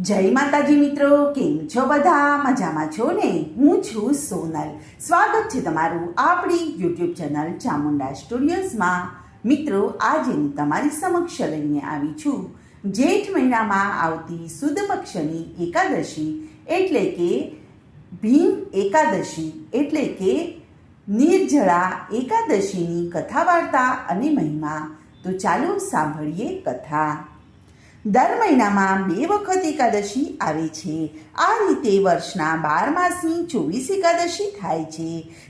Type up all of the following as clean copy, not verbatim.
જય માતાજી મિત્રો, કેમ છો બધા? મજામાં છો ને? હું છું સોનલ. સ્વાગત છે તમારું આપણી યુટ્યુબ ચેનલ ચામુંડા સ્ટુડિયોઝમાં. મિત્રો, આજે હું તમારી સમક્ષ લઈને આવી છું જેઠ મહિનામાં આવતી સુદ પક્ષની એકાદશી એટલે કે ભીમ એકાદશી એટલે કે નિર્જળા એકાદશીની કથા વાર્તા અને મહિમા. તો ચાલો સાંભળીએ કથા. દર મહિનામાં 2 વખત એકાદશી આવે છે. આ રીતે વર્ષના 12 માસની 24 એકાદશી થાય છે.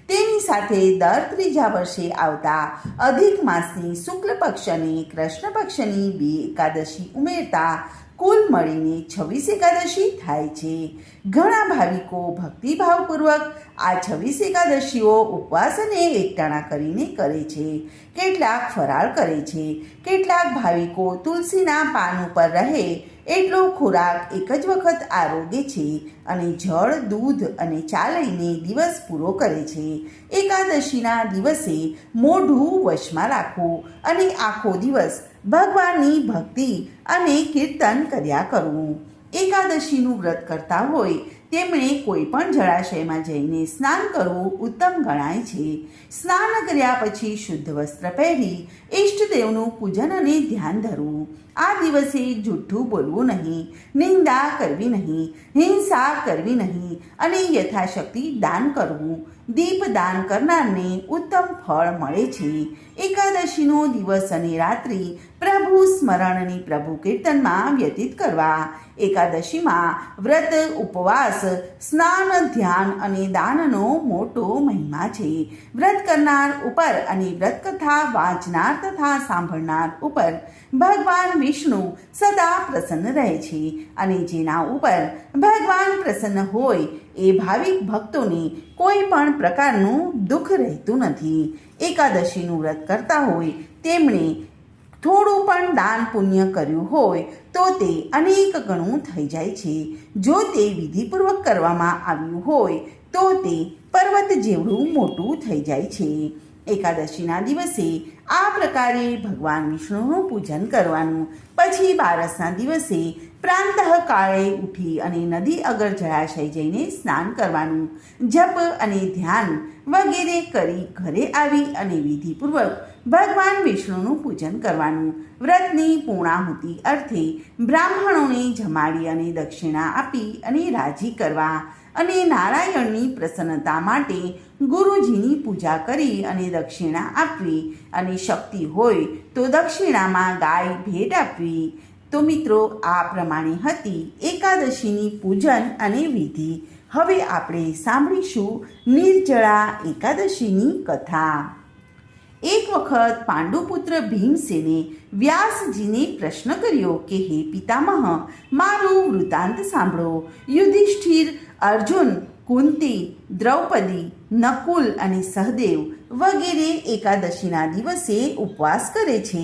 તેની સાથે દર 3જા વર્ષે આવતા અધિક માસની શુક્લ પક્ષ અને કૃષ્ણ પક્ષની 2 એકાદશી ઉમેરતા કુલ મળીને 26 એકાદશી થાય છે. ઘણા ભાવિકો ભક્તિભાવપૂર્વક આ 26 એકાદશીઓ ઉપવાસ અને એકટાણા કરીને કરે છે. કેટલાક ફરાળ કરે છે. કેટલાક ભાવિકો તુલસીના પાન ઉપર રહે એટલો ખોરાક એક જ વખત આરોગે છે અને જળ, દૂધ અને ચા લઈને દિવસ પૂરો કરે છે. એકાદશીના દિવસે મોઢું વશમાં રાખવું અને આખો દિવસ ભગવાનની ભક્તિ અને કીર્તન કર્યા કરવું. એકાદશીનું વ્રત કરતા હોય તેમણે કોઈ પણ જળાશયમાં જઈને સ્નાન કરવું ઉત્તમ ગણાય છે. સ્નાન કર્યા પછી શુદ્ધ વસ્ત્ર પહેરી ઈષ્ટદેવનું પૂજન અને ધ્યાન ધરવું. આ દિવસે જૂઠું બોલવું નહીં, નિંદા કરવી નહીં, હિંસા કરવી નહીં અને યથાશક્તિ દાન કરવું. દીપદાન કરનારને ઉત્તમ ફળ મળે છે. એકાદશીનો દિવસ અને રાત્રિ પ્રભુ સ્મરણ અને પ્રભુ કીર્તનમાં વ્યતીત કરવા. એકાદશીમાં વ્રત, ઉપવાસ, સ્નાન, ધ્યાન અને દાનનો મોટો મહિમા છે. વ્રત કરનાર ઉપર અને વ્રત કથા વાંચનાર તથા સાંભળનાર ઉપર ભગવાન વિષ્ણુ સદા પ્રસન્ન રહે છે અને જેના ઉપર ભગવાન પ્રસન્ન હોય એ ભાવિક ભક્તોને કોઈ પણ પ્રકારનું દુઃખ રહેતું નથી. એકાદશીનું વ્રત કરતા હોય તેમણે થોડું પણ દાન પુણ્ય કર્યું હોય તો તે અનેક ગણું થઈ જાય છે. જો તે વિધિપૂર્વક કરવામાં આવ્યું હોય તો તે પર્વત જેવડું મોટું થઈ જાય છે. એકાદશીના દિવસે આ પ્રકારે ભગવાન વિષ્ણુનું પૂજન કરવાનું. પછી 12ના દિવસે પ્રાંતઃ કાળે ઉઠી અને નદી અગર જળાશય જઈને સ્નાન કરવાનું. જપ અને ધ્યાન વગેરે કરી ઘરે આવી અને વિધિપૂર્વક ભગવાન વિષ્ણુનું પૂજન કરવાનું. વ્રતની પૂર્ણાહુતિ અર્થે બ્રાહ્મણોને જમાડી અને દક્ષિણા આપી અને રાજી કરવા અને નારાયણની પ્રસન્નતા માટે ગુરુજીની પૂજા કરી અને દક્ષિણા આપવી અને શક્તિ હોય તો દક્ષિણામાં ગાય ભેટ આપવી. તો મિત્રો, આ પ્રમાણે હતી એકાદશીની પૂજન અને વિધિ. હવે આપણે સાંભળીશું નિર્જળા એકાદશીની કથા. એક વખત પાંડુપુત્ર ભીમસેને વ્યાસજીને પ્રશ્ન કર્યો કે હે પિતામહ, મારું વૃત્તાંત સાંભળો. યુધિષ્ઠિર, અર્જુન, કુંતી, દ્રૌપદી, નકુલ અને સહદેવ વગેરે એકાદશીના દિવસે ઉપવાસ કરે છે,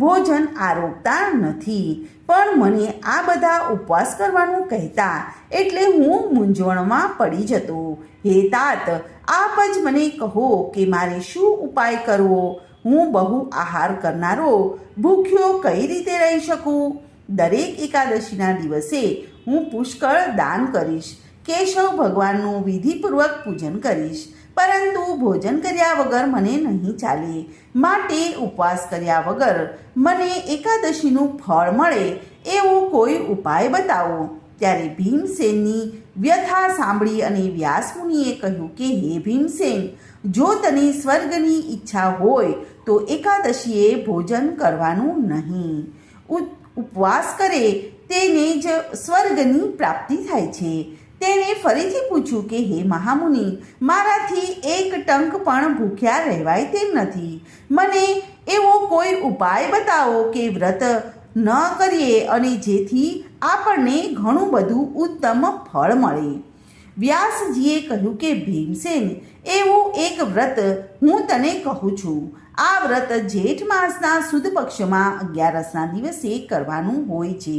ભોજન આરોગતા નથી. પણ મને આ બધા ઉપવાસ કરવાનું કહેતા એટલે હું મૂંઝવણમાં પડી જતો. હે તાત, આપ જ મને કહો કે મારે શું ઉપાય કરવો? હું બહુ આહાર કરનારો ભૂખ્યો કઈ રીતે રહી શકું? દરેક એકાદશીના દિવસે હું પુષ્કળ દાન કરીશ, કેશવ ભગવાનનું વિધિપૂર્વક પૂજન કરીશ, પરંતુ ભોજન કર્યા વગર મને નહીં ચાલે. માટે ઉપવાસ કર્યા વગર મને એકાદશીનું ફળ મળે એવો કોઈ ઉપાય બતાવો. ત્યારે ભીમસેનની વ્યથા સાંભળી અને વ્યાસમુનિએ કહ્યું કે હે ભીમસેન, જો તને સ્વર્ગની ઈચ્છા હોય તો એકાદશીએ ભોજન કરવાનું નહીં. ઉપવાસ કરે તેને જ સ્વર્ગની પ્રાપ્તિ થાય છે. તેણે ફરીથી પૂછ્યું કે હે મહામુનિ, મારાથી એક ટંક પણ ભૂખ્યા રહેવાય તેમ નથી. મને એવો કોઈ ઉપાય બતાવો કે વ્રત ન કરીએ અને જેથી આપણને ઘણું બધું ઉત્તમ ફળ મળે. વ્યાસજીએ કહ્યું કે ભીમસેન, એવું એક વ્રત હું તને કહું છું. આ વ્રત જેઠ માસના સુદ પક્ષમાં 11ના દિવસે કરવાનું હોય છે.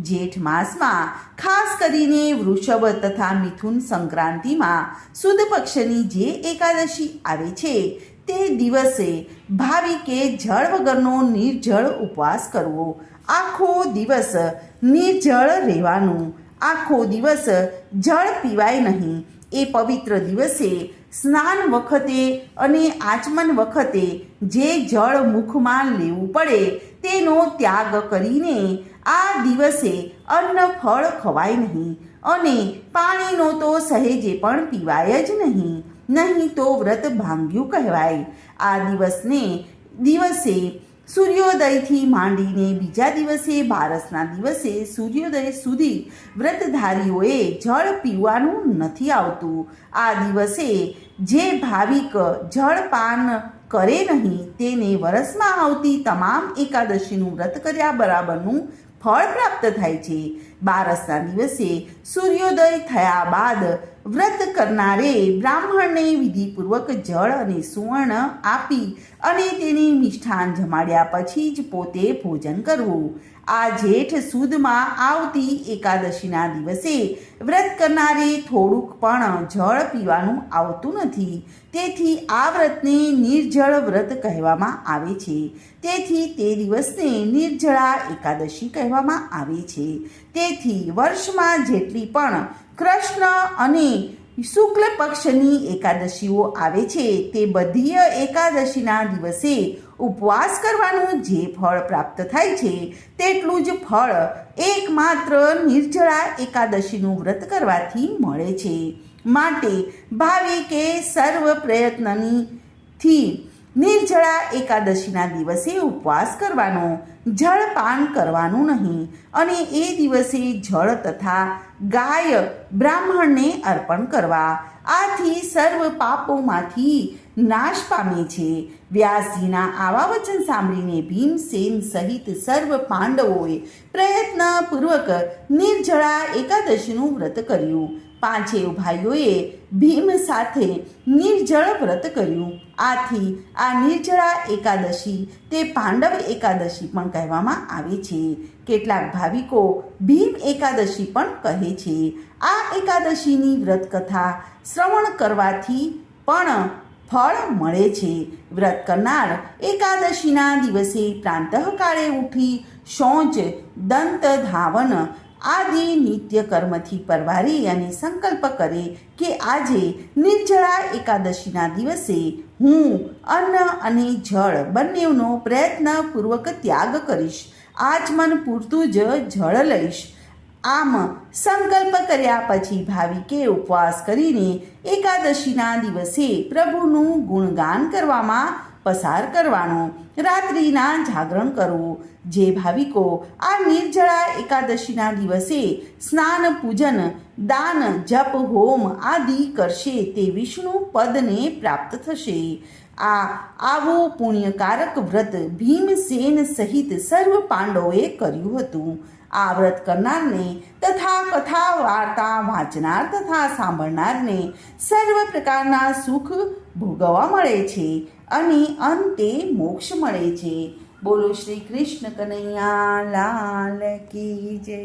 જેઠ માસમાં ખાસ કરીને વૃષભ તથા મિથુન સંક્રાંતિમાં સુદ પક્ષની જે એકાદશી આવે છે તે દિવસે ભાવિકે જળ વગરનો નિર્જળ ઉપવાસ કરવો. આખો દિવસ નિર્જળ રહેવાનું, આખો દિવસ જળ પીવાય નહીં. એ પવિત્ર દિવસે સ્નાન વખતે અને આચમન વખતે જે જળ મુખમાં લેવું પડે તેનો ત્યાગ કરીને આ દિવસે અન્ન ફળ ખવાય નહીં અને પાણીનો તો સહેજે પણ પીવાય જ નહીં તો વ્રત ભાંગ્યું કહેવાય. આ દિવસે સૂર્યોદયથી માંડીને બીજા દિવસે બારસના દિવસે સૂર્યોદય સુધી વ્રતધારીઓએ જળ પીવાનું નથી આવતું. આ દિવસે જે ભાવિક જળપાન કરે નહીં તેને વરસમાં આવતી તમામ એકાદશીનું વ્રત કર્યા બરાબરનું ફળ પ્રાપ્ત થાય છે. બારસના દિવસે સૂર્યોદય થયા બાદ વ્રત કરનારે બ્રાહ્મણને વિધિપૂર્વક જળ અને સુવર્ણ આપી અને તેને મિષ્ઠાન જમાડ્યા પછી જ પોતે ભોજન કરવું. આ જેઠ સુદમાં આવતી એકાદશીના દિવસે વ્રત કરનારે થોડુંક પણ જળ પીવાનું આવતું નથી. તેથી આ વ્રતને નિર્જળ વ્રત કહેવામાં આવે છે. તેથી તે દિવસને નિર્જળા એકાદશી કહેવામાં આવે છે. તેથી વર્ષમાં જેટલી પણ કૃષ્ણ અને શુક્લ પક્ષની એકાદશીઓ આવે છે તે બધી એકાદશીના દિવસે ઉપવાસ કરવાનું જે ફળ પ્રાપ્ત થાય છે તેટલું જ ફળ એકમાત્ર નિર્જળા એકાદશીનું વ્રત કરવાથી મળે છે. માટે ભાવિકે સર્વ પ્રયત્નથી નિર્જળા એકાદશીના દિવસે ઉપવાસ કરવાનો, જળપાન કરવાનું નહીં અને એ દિવસે જળ તથા ગાય બ્રાહ્મણને અર્પણ કરવા. આથી સર્વ પાપોમાંથી નાશ પામે છે. વ્યાસજીના આવા વચન સાંભળીને ભીમસેન સહિત સર્વ પાંડવોએ પ્રયત્નપૂર્વક નિર્જળા એકાદશીનું વ્રત કર્યું. પાંચેય ભાઈઓએ ભીમ સાથે નિર્જળ વ્રત કર્યું. આથી આ નિર્જળા એકાદશી તે પાંડવ એકાદશી પણ કહેવામાં આવે છે. કેટલાક ભાવિકો ભીમ એકાદશી પણ કહે છે. આ એકાદશીની વ્રત કથા શ્રવણ કરવાથી પણ ફળ મળે છે. વ્રત કરનાર એકાદશીના દિવસે પ્રાતઃકાળે ઉઠી શૌચ, દંત ધાવન આદિ નિત્ય કર્મથી પરવારી અને સંકલ્પ કરે કે આજે નિર્જળા એકાદશીના દિવસે હું અન્ન અને જળ બંનેનો પ્રયત્નપૂર્વક ત્યાગ કરીશ. આચમન પૂરતું જ જળ લઈશ. આમ સંકલ્પ કર્યા પછી ભાવિકે ઉપવાસ કરીને એકાદશીના દિવસે પ્રભુનું ગુણગાન કરવામાં પસાર કરવાનો, રાત્રિના જાગરણ કરવું. જે ભાવિકો આ નિર્જળા એકાદશીના દિવસે સ્નાન, પૂજન, દાન, જપ, હોમ આદિ કરશે તે વિષ્ણુ પદને પ્રાપ્ત થશે. આવું પુણ્યકારક વ્રત ભીમસેન સહિત સર્વ પાંડવોએ કર્યું હતું. આ વ્રત કરનારને તથા કથા વાર્તા વાંચનાર તથા સાંભળનારને સર્વ પ્રકારના સુખ ભોગવવા મળે છે અને અંતે મોક્ષ મળે છે. બોલો શ્રી કૃષ્ણ કનૈયા લાલ કી જય.